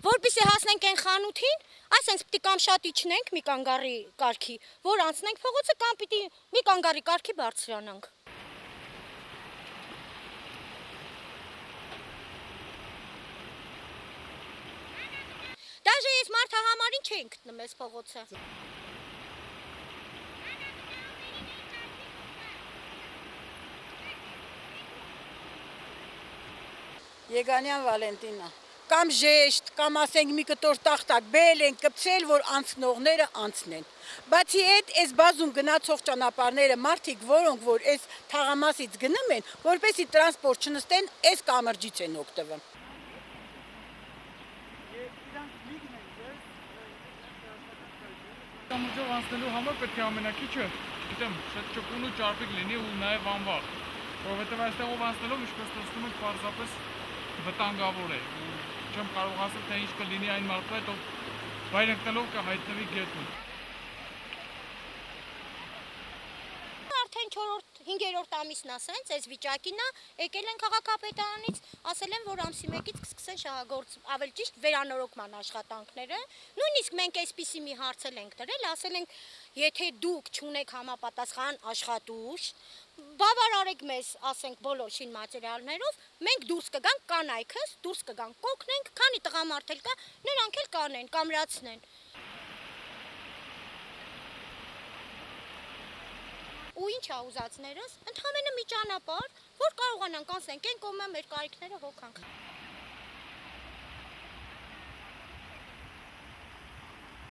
որպեսզի հասնենք այն խանութին, ասենք պիտի կամ շատ իջնենք մի կանգառի կարգի, որ անցնենք փողոցը, կամ պիտի մի կանգառի կարգի բարձրանանք։ Դաժե ես մարդահամարին չէին գտնում այս փողոցը։ Եգանյան Վալենտինա, կամ ժեշտ, կամ ասենք մի կտոր տախտակ բերել են կպցրել, որ անցնողները անցնեն։ Բացի այդ, այս բազում գնացող ճանապարհները մարդիկ, որոնք որ այս թաղամասից գնում են, որպեսզի տրանսպորտ չնստեն, այս կամրջից են օգտվում։ Կամրջով անցնելու համար պետք է ամենակիչը, գիտեմ, շատ ճկուն ու ճարպիկ լինի ու նաև անվախ, որովհետև այստեղով անցնելով ինչպես տեսնում եք պարզապես վտանգավոր է, չեմ կարող ասել, թե ինչ կլինի այն մարդու հետ, ով վայր ընկնելով կհայտնվի գետում։ Արդեն 4-5-րդ ամիսն ասենց, այս վիճակին է, եկել են քաղաքապետարանից, ասել են, որ ամսի 1-ից կսկսեն շահագործ, ավելի ճիշտ վերանորոգման աշխատանքները, նույնիսկ մենք այսպիսի մի հարց ենք դրել, ասել ենք, եթե դուք չունեք համապատասխան աշխատուժ, բավարարեք մեզ, ասենք, բոլոր շին մատերիալներով, մենք դուրս կգանք կանայքս, դուրս կգանք կօգնենք, քանի տղամարդ էլ կա, նրանք էլ կանեն, կամրացնեն։ Ու ինչ է ուզածներս, ընդհանրապես մի ճանապարհ, որ կարողանանք անցնենք այն կողմը մեր կարիքները հոգանք։